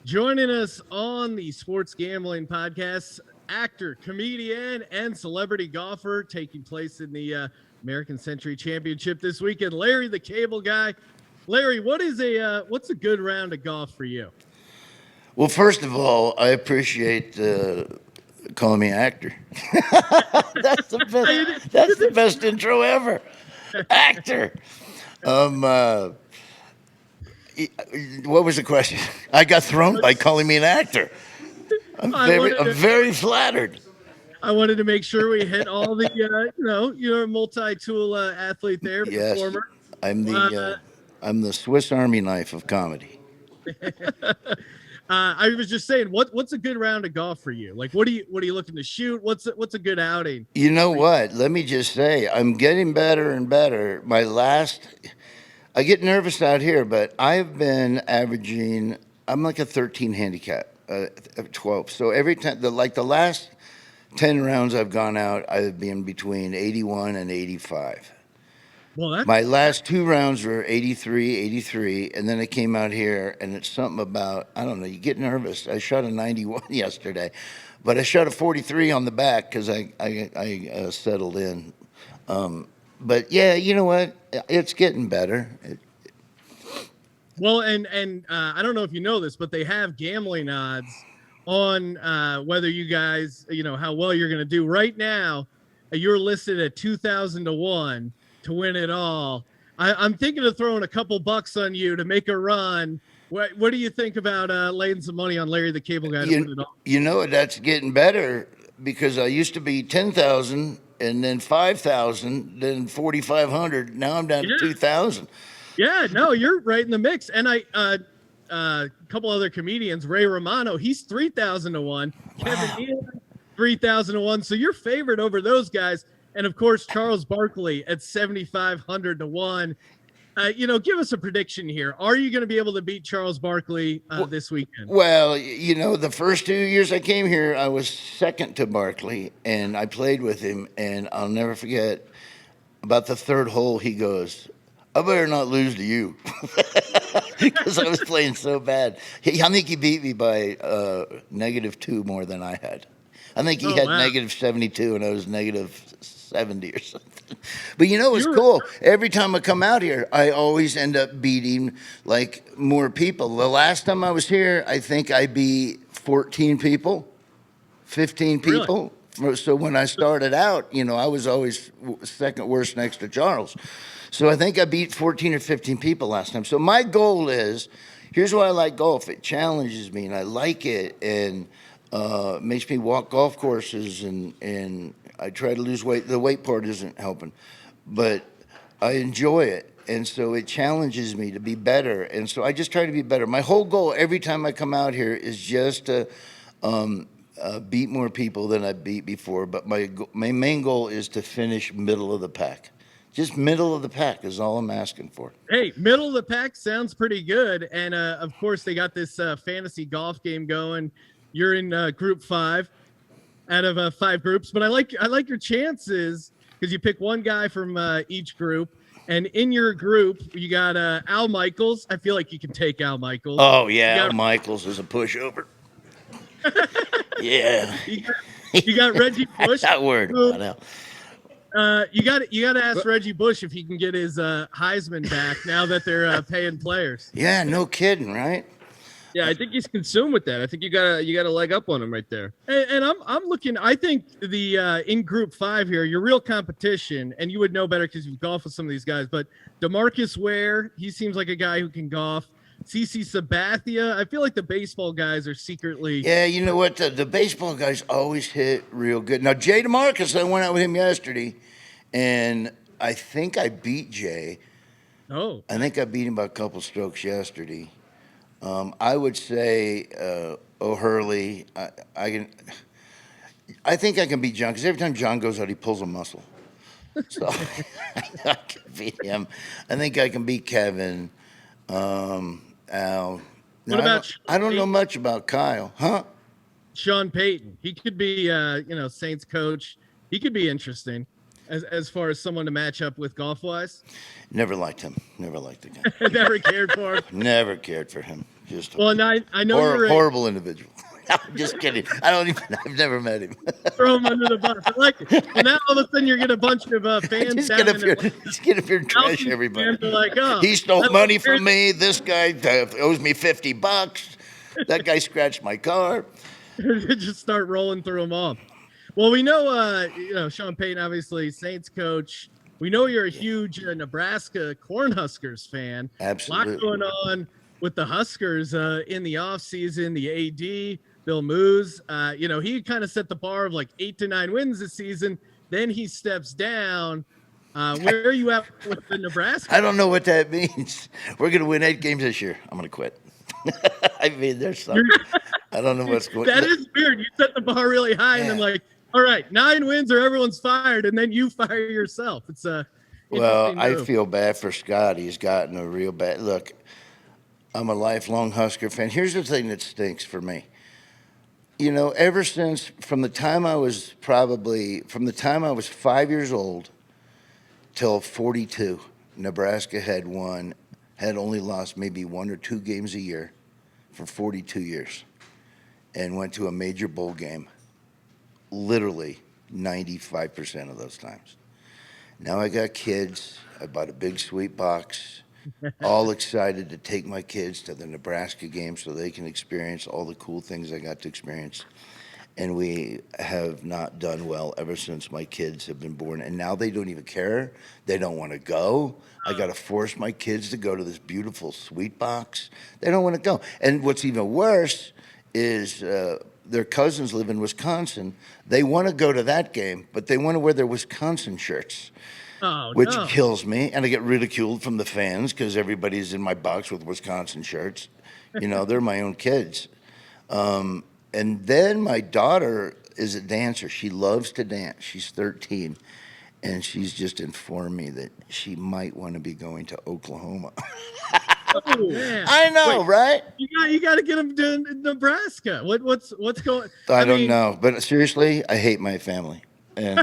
Joining us on the Sports Gambling Podcast, actor, comedian, and celebrity golfer taking place in the American Century Championship this weekend, Larry the Cable Guy. Larry, what's a good round of golf for you? Well, first of all, I appreciate calling me actor. that's the best. That's the best intro ever. Actor. Um, uh, what was the question? I got thrown by calling me an actor. I'm very flattered. I wanted to make sure we hit all the, you're a multi-tool athlete there, Yes, performer. I'm the I'm the Swiss Army knife of comedy. I was just saying, what's a good round of golf for you? Like, what are you looking to shoot? What's a good outing? You know what? Let me just say, I'm getting better and better. I get nervous out here, but I've been averaging. I'm like a 13 handicap, 12. So every time, the last 10 rounds I've gone out, I've been between 81 and 85. Well, My last two rounds were 83, 83, and then I came out here, and it's something about, I don't know, you get nervous. I shot a 91 yesterday, but I shot a 43 on the back because I settled in. But yeah, you know what? It's getting better. well, and I don't know if you know this, but they have gambling odds on whether you guys, how well you're going to do. Right now, you're listed at 2,000 to 1 to win it all. I'm thinking of throwing a couple bucks on you to make a run. What do you think about laying some money on Larry the Cable Guy to win it all? You know, that's getting better because I used to be 10,000 and then 5,000, then 4,500. Now I'm down to 2,000. Yeah, no, you're right in the mix. And a couple other comedians, Ray Romano, he's 3,000 to 1. Wow. Kevin Nealon, 3,000 to 1. So you're favored over those guys. And of course, Charles Barkley at 7,500 to 1. Give us a prediction here. Are you going to be able to beat Charles Barkley this weekend? Well, the first 2 years I came here, I was second to Barkley, and I played with him. And I'll never forget about the third hole, he goes, I better not lose to you because I was playing so bad. I think he beat me by -2 more than I had. I think he had -72 and I was -70 or something. But it's cool. Every time I come out here, I always end up beating like more people. The last time I was here, I think I beat 14 people, 15 people. Really? So when I started out, I was always second worst next to Charles. So I think I beat 14 or 15 people last time. So my goal is, here's why I like golf. It challenges me and I like it, and makes me walk golf courses, and I try to lose weight. The weight part isn't helping, but I enjoy it. And so it challenges me to be better. And so I just try to be better. My whole goal every time I come out here is just to beat more people than I beat before. But my main goal is to finish middle of the pack. Just middle of the pack is all I'm asking for. Hey, middle of the pack sounds pretty good. And of course, they got this fantasy golf game going. You're in group 5 out of 5 groups, but I like your chances because you pick one guy from each group. And in your group, you got Al Michaels. I feel like you can take Al Michaels. Oh yeah, Al Michaels is a pushover. Yeah. You got Reggie Bush. That word. You got to ask Reggie Bush if he can get his Heisman back now that they're paying players. Yeah, no kidding, right? Yeah, I think he's consumed with that. I think you got a leg up on him right there. And I'm looking. I think the in Group 5 here, your real competition, and you would know better because you've golfed with some of these guys. But DeMarcus Ware, he seems like a guy who can golf. CC Sabathia, I feel like the baseball guys are secretly. Yeah, you know what? The baseball guys always hit real good. Now Jay DeMarcus, I went out with him yesterday, and I think I beat Jay. Oh. I think I beat him by a couple strokes yesterday. I would say O'Hurley. I think I can beat John because every time John goes out, he pulls a muscle. So I can beat him. I think I can beat Kevin. Al. Now, I don't know much about Kyle, huh? Sean Payton. He could be, Saints coach. He could be interesting. as far as someone to match up with golf wise? Never liked him. Never liked the guy. Never cared for him. Never cared for him. Just a Well, and I know you're horrible individual. I'm just kidding. I've never met him. throw him under the bus. I like it. Well, now all of a sudden you're getting a bunch of fans Just down get in up here and trash Mountain everybody. fans are like, oh, He stole that's money weird. from me. This guy owes me $50. That guy scratched my car. Just start rolling through them all. Well, we know, Sean Payton, obviously Saints coach. We know you're a huge Nebraska Cornhuskers fan. Absolutely. A lot going on with the Huskers in the offseason. The AD, Bill Moose, he kind of set the bar of like 8 to 9 wins this season. Then he steps down. Where are you at with the Nebraska? I don't know what that means. We're going to win 8 games this year. I'm going to quit. I mean, there's something. I don't know what's going on. That is weird. You set the bar really high and then like, all right, 9 wins or everyone's fired, and then you fire yourself. It's well, I feel bad for Scott. He's gotten a real bad look. I'm a lifelong Husker fan. Here's the thing that stinks for me. Ever since from the time I was 5 years old till 42, Nebraska had only lost maybe 1 or 2 games a year for 42 years and went to a major bowl game literally 95% of those times. Now I got kids. I bought a big sweet box, all excited to take my kids to the Nebraska game so they can experience all the cool things I got to experience. And we have not done well ever since my kids have been born. And now they don't even care. They don't want to go. I got to force my kids to go to this beautiful sweet box. They don't want to go. And what's even worse is their cousins live in Wisconsin. They want to go to that game, but they want to wear their Wisconsin shirts, which kills me. And I get ridiculed from the fans because everybody's in my box with Wisconsin shirts. They're my own kids. And then my daughter is a dancer. She loves to dance. She's 13. And she's just informed me that she might want to be going to Oklahoma. Oh, man. I know, right? You got to get them to Nebraska. What's going? I don't know, but seriously, I hate my family, and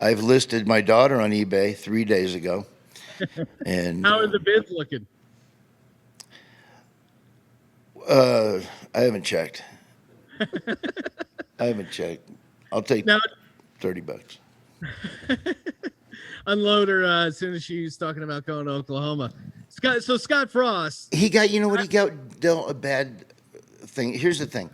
I've listed my daughter on eBay 3 days ago. And how are the bids looking? I haven't checked. I'll take now, $30. Unload her as soon as she's talking about going to Oklahoma. Scott Frost. He got dealt a bad thing. Here's the thing.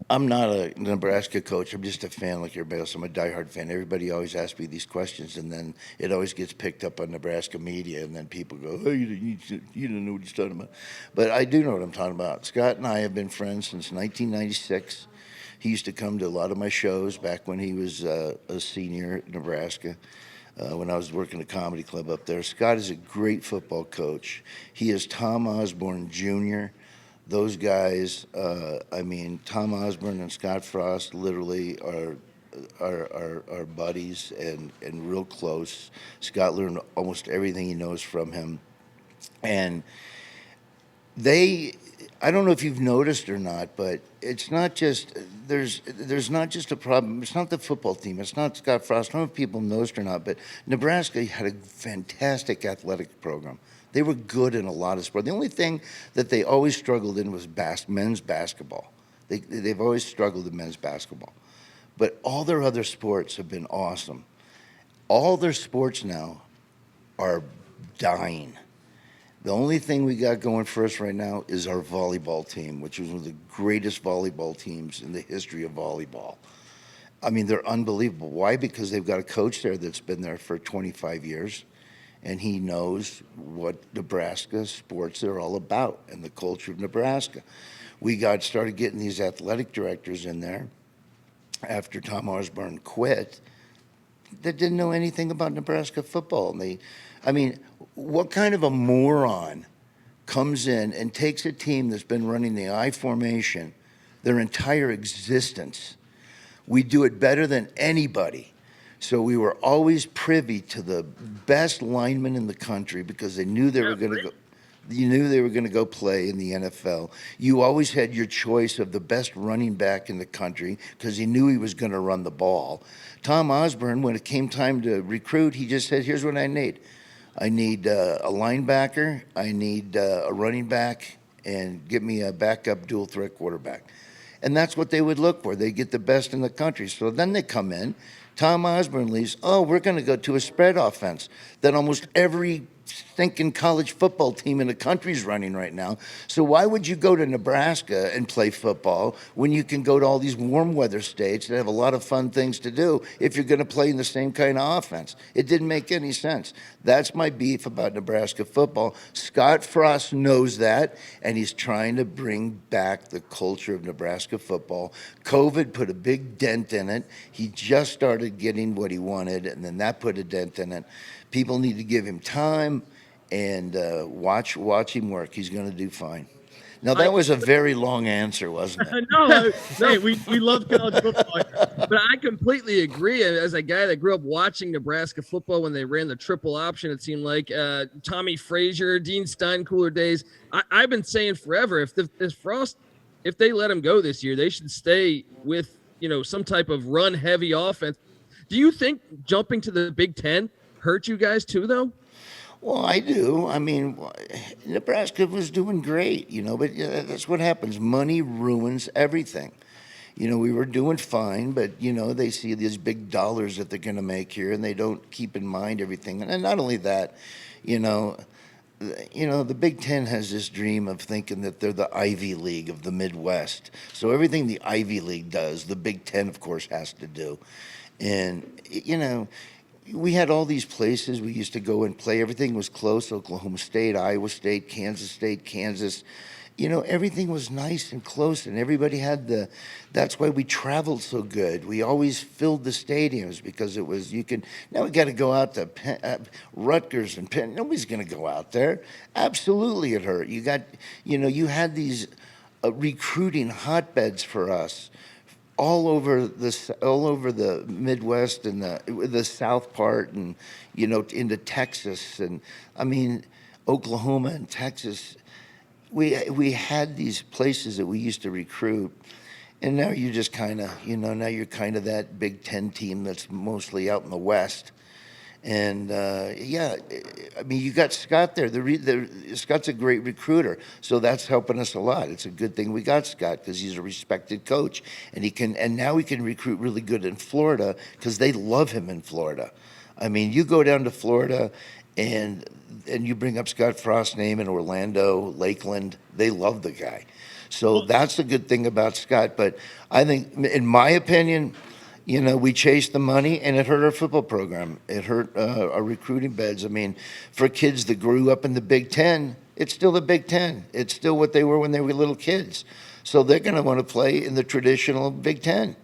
I'm not a Nebraska coach. I'm just a fan like everybody else. I'm a diehard fan. Everybody always asks me these questions, and then it always gets picked up on Nebraska media, and then people go, oh, you don't know what he's talking about. But I do know what I'm talking about. Scott and I have been friends since 1996. He used to come to a lot of my shows back when he was a senior at Nebraska. When I was working a comedy club up there. Scott is a great football coach. He is Tom Osborne Jr. Those guys, Tom Osborne and Scott Frost literally are buddies and real close. Scott learned almost everything he knows from him. And I don't know if you've noticed or not, but it's not just there's not just a problem. It's not the football team. It's not Scott Frost. I don't know if people noticed or not, but Nebraska had a fantastic athletic program. They were good in a lot of sports. The only thing that they always struggled in was men's basketball. They've always struggled in men's basketball, but all their other sports have been awesome. All their sports now are dying. The only thing we got going for us right now is our volleyball team, which is one of the greatest volleyball teams in the history of volleyball. I mean, they're unbelievable. Why? Because they've got a coach there that's been there for 25 years, and he knows what Nebraska sports are all about and the culture of Nebraska. We started getting these athletic directors in there after Tom Osborne quit that didn't know anything about Nebraska football. And what kind of a moron comes in and takes a team that's been running the I formation their entire existence? We do it better than anybody. So we were always privy to the best linemen in the country because they knew they were going to go. You knew they were going to go play in the NFL. You always had your choice of the best running back in the country because he knew he was going to run the ball. Tom Osborne, when it came time to recruit, he just said, here's what I need. I need a linebacker, I need a running back, and get me a backup dual threat quarterback. And that's what they would look for. They get the best in the country. So then they come in. Tom Osborne leaves. Oh, we're going to go to a spread offense that almost every stinking college football team in the country's running right now. So why would you go to Nebraska and play football when you can go to all these warm weather states that have a lot of fun things to do if you're going to play in the same kind of offense? It didn't make any sense. That's my beef about Nebraska football. Scott Frost knows that, and he's trying to bring back the culture of Nebraska football. COVID put a big dent in it. He just started getting what he wanted, and then that put a dent in it. People need to give him time and watch him work. He's going to do fine. Now, that was a very long answer, wasn't it? No, hey, we love college football. But I completely agree. As a guy that grew up watching Nebraska football when they ran the triple option, it seemed like Tommy Frazier, Dean Steinkuhler days. I've been saying forever, if Frost, if they let him go this year, they should stay with some type of run heavy offense. Do you think jumping to the Big Ten hurt you guys too, though? Well, I do. I mean, Nebraska was doing great, but that's what happens. Money ruins everything. We were doing fine, but, they see these big dollars that they're going to make here, and they don't keep in mind everything. And not only that, the Big Ten has this dream of thinking that they're the Ivy League of the Midwest. So everything the Ivy League does, the Big Ten, of course, has to do. And, we had all these places we used to go and play. Everything was close. Oklahoma State, Iowa State, Kansas. Everything was nice and close, and everybody had that's why we traveled so good. We always filled the stadiums because it was, now we got to go out to Rutgers and Penn. Nobody's going to go out there. Absolutely it hurt. You had these recruiting hotbeds for us. All over the Midwest and the South part, and into Texas, and I mean Oklahoma and Texas. We had these places that we used to recruit, and now you're just kind of now you're kind of that Big Ten team that's mostly out in the West. And I mean, you got Scott there. Scott's a great recruiter, so that's helping us a lot. It's a good thing we got Scott because he's a respected coach, and now he can recruit really good in Florida because they love him in Florida. I mean, you go down to Florida, and you bring up Scott Frost's name in Orlando, Lakeland. They love the guy, so that's a good thing about Scott. But I think, in my opinion, we chased the money, and it hurt our football program. It hurt our recruiting beds. I mean, for kids that grew up in the Big Ten, it's still the Big Ten. It's still what they were when they were little kids. So they're going to want to play in the traditional Big Ten,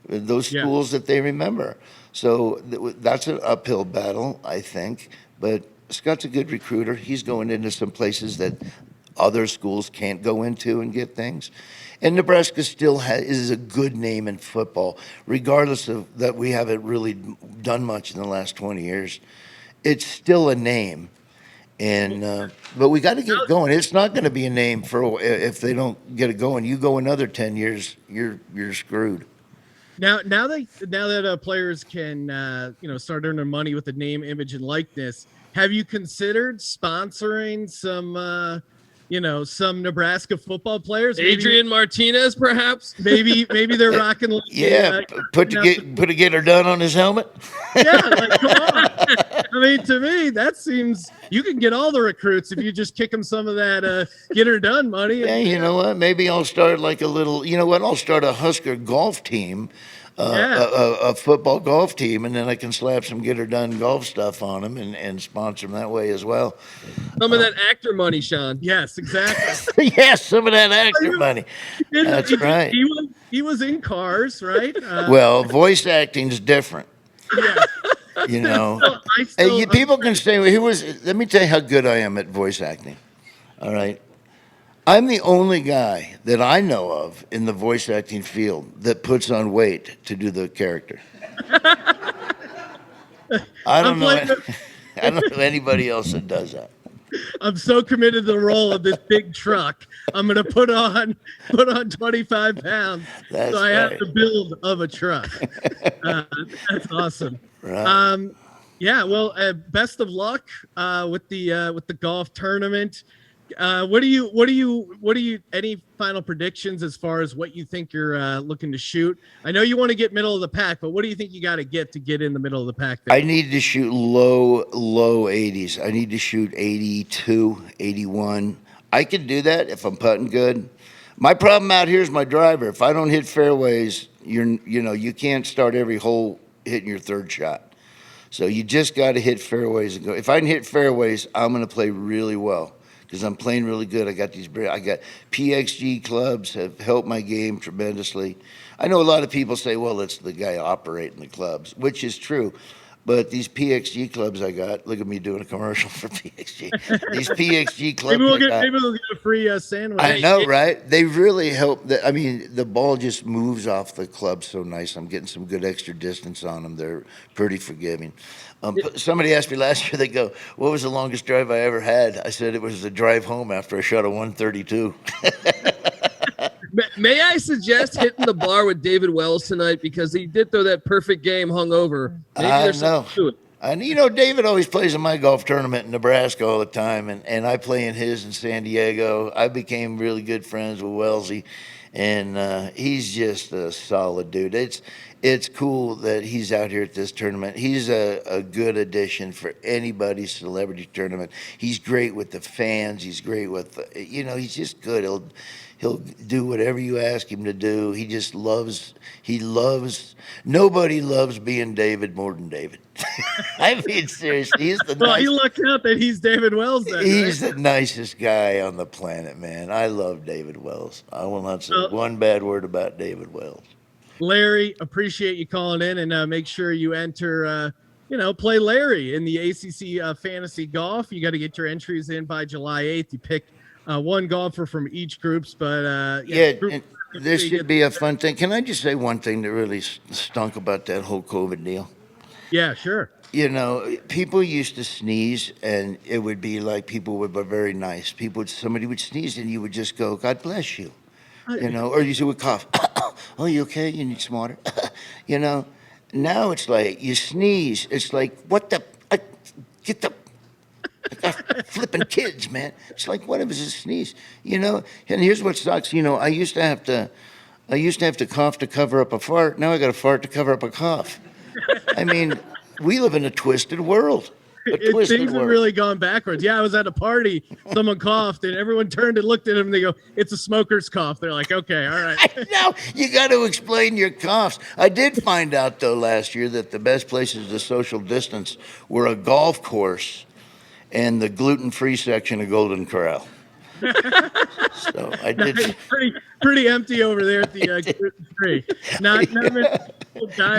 those schools that they remember. So that's an uphill battle, I think. But Scott's a good recruiter. He's going into some places that other schools can't go into and get things. And Nebraska still is a good name in football, regardless of that we haven't really done much in the last 20 years. It's still a name, and but we got to get it going. It's not going to be a name for if they don't get it going. You go another 10 years, you're screwed. Now that players can start earning money with the name, image, and likeness, have you considered sponsoring some? Some Nebraska football players. Adrian Martinez, perhaps. Maybe they're rocking. Put a get her done on his helmet. Yeah, come on. I mean, to me, that seems you can get all the recruits if you just kick them some of that get her done money. Yeah, you know what? Maybe I'll start like a little. You know what? I'll start a Husker golf team. A football golf team, and then I can slap some get her done golf stuff on them and sponsor them that way as well. Some of that actor money, Sean. Yes, exactly. Yes, some of that actor money. That's right. He was in Cars, right? Well, voice acting's different. Yeah. People can say, well, let me tell you how good I am at voice acting. All right. I'm the only guy that I know of in the voice acting field that puts on weight to do the character. I don't know anybody else that does that. I'm so committed to the role of this big truck. I'm gonna put on 25 pounds. That's So I have right. the build of a truck. That's awesome. Right. Yeah. Well, best of luck with the golf tournament. What do you? Any final predictions as far as what you think you're looking to shoot? I know you want to get middle of the pack, but what do you think you got to get in the middle of the pack there? I need to shoot low 80s. I need to shoot 82, 81. I can do that if I'm putting good. My problem out here is my driver. If I don't hit fairways, you can't start every hole hitting your third shot. So you just got to hit fairways and go. If I can hit fairways, I'm going to play really well because I'm playing really good. I got PXG clubs have helped my game tremendously. I know a lot of people say, well, it's the guy operating the clubs, which is true. But these PXG clubs I got, look at me doing a commercial for PXG. These PXG clubs Maybe we'll get a free sandwich. I know, right? They really help. I mean, the ball just moves off the club so nice. I'm getting some good extra distance on them. They're pretty forgiving. Somebody asked me last year, they go, what was the longest drive I ever had? I said it was the drive home after I shot a 132. May I suggest hitting the bar with David Wells tonight because he did throw that perfect game hungover. Maybe there's something to it. And David always plays in my golf tournament in Nebraska all the time, and I play in his in San Diego. I became really good friends with Wellesley, and he's just a solid dude. It's cool that he's out here at this tournament. He's a good addition for anybody's celebrity tournament. He's great with the fans. He's great with he's just good. He'll do whatever you ask him to do. He loves, nobody loves being David more than David. I mean, seriously, he's the Well, he lucked out that he's David Wells then, he's right? the nicest guy on the planet, man. I love David Wells. I will not say one bad word about David Wells. Larry, appreciate you calling in, and make sure you enter, play Larry in the ACC Fantasy Golf. You got to get your entries in by July 8th. You pick one golfer from each groups, but this should be a fun thing. Can I just say one thing that really stunk about that whole COVID deal? Yeah, sure. People used to sneeze, and it would be like people were very nice. Somebody would sneeze, and you would just go, "God bless you," or you would cough. Oh, you okay? You need some water? Now it's like you sneeze. It's like, what the? Get the. Flipping kids, man. It's like, what if it's a sneeze? And here's what sucks. I used to have to cough to cover up a fart. Now I got a fart to cover up a cough. I mean, we live in a twisted world. Things have really gone backwards. Yeah, I was at a party. Someone coughed, and everyone turned and looked at him, and they go, "It's a smoker's cough." They're like, "Okay, all right." I know. You got to explain your coughs. I did find out, though, last year that the best places to social distance were a golf course and the gluten-free section of Golden Corral. So I did. Pretty empty over there at the gluten-free.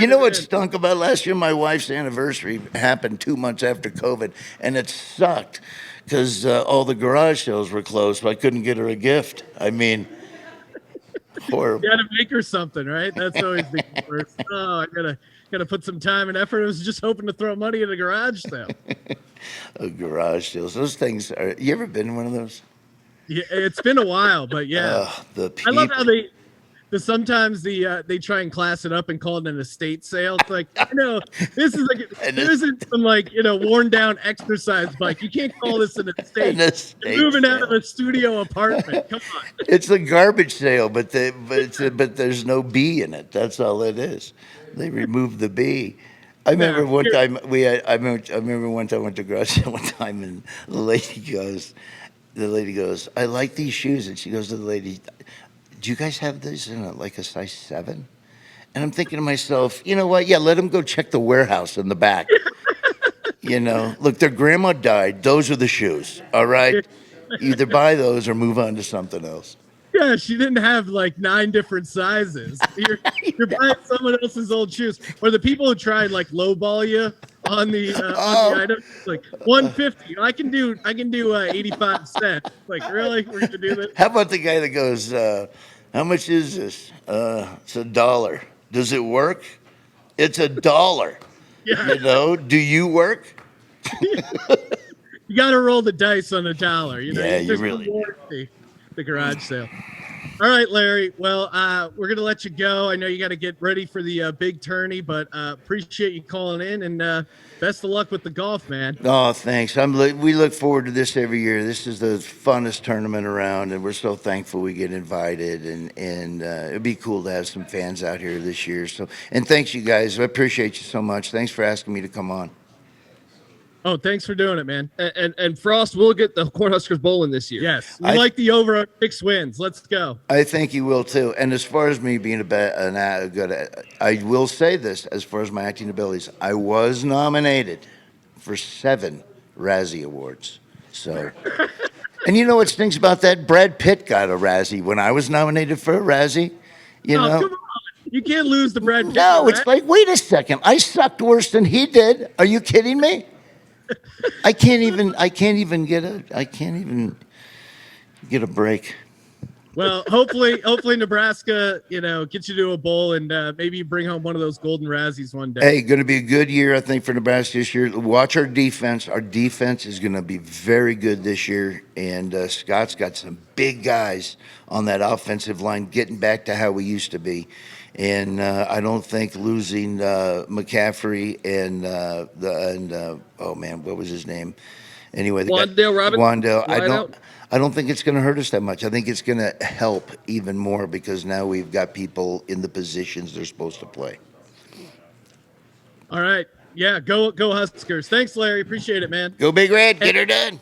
You know what stunk about last year? My wife's anniversary happened 2 months after COVID, and it sucked because all the garage sales were closed, so I couldn't get her a gift. I mean, horrible. You got to make her something, right? That's always the worst. Oh, I gotta put some time and effort. I was just hoping to throw money at a garage sale. Garage sales. Those things are. You ever been in one of those? Yeah, it's been a while, but yeah. I love how sometimes they try and class it up and call it an estate sale. It's like, this isn't some worn down exercise bike. You can't call this an estate. You're moving out of a studio apartment. Come on. It's a garbage sale, but there's no B in it. That's all it is. They removed the B. I remember one time I went to garage sale one time, and the lady goes, "I like these shoes," and she goes to the lady, "Do you guys have this in a size 7?" And I'm thinking to myself, you know what? Yeah, let them go check the warehouse in the back. Look, their grandma died. Those are the shoes. All right, either buy those or move on to something else. Yeah, she didn't have 9 different sizes. You're buying someone else's old shoes, or the people who try and lowball you on the item. Like 150. I can do 85 cents. Like, really? We're gonna do this? How about the guy that goes, "How much is this?" It's $1. Does it work? It's $1. Yeah. Do you work? You got to roll the dice on $1. You know, Yeah, you there's no really- warranty, the garage sale. All right, Larry. Well, we're going to let you go. I know you got to get ready for the big tourney, but appreciate you calling in, and best of luck with the golf, man. Oh, thanks. We look forward to this every year. This is the funnest tournament around, and we're so thankful we get invited. And it'd be cool to have some fans out here this year. So, and thanks, you guys. I appreciate you so much. Thanks for asking me to come on. Oh, thanks for doing it, man. And Frost will get the Cornhuskers bowling this year. Yes, we like the over on 6 wins. Let's go. I think you will too. And as far as me being I will say this: as far as my acting abilities, I was nominated for 7 Razzie Awards. So, and you know what stinks about that? Brad Pitt got a Razzie when I was nominated for a Razzie. You know, come on. You can't lose the Brad Pitt. no, it's like, wait a second, I sucked worse than he did. Are you kidding me? I can't even get a break. Well, hopefully Nebraska, gets you to a bowl and maybe bring home one of those golden Razzies one day. Hey, going to be a good year, I think, for Nebraska this year. Watch our defense. Our defense is going to be very good this year, and Scott's got some big guys on that offensive line getting back to how we used to be. And I don't think losing McCaffrey and oh man, what was his name? Anyway, Wandale. I don't think it's going to hurt us that much. I think it's going to help even more because now we've got people in the positions they're supposed to play. All right, yeah, go Huskers. Thanks, Larry. Appreciate it, man. Go Big Red. Get her done.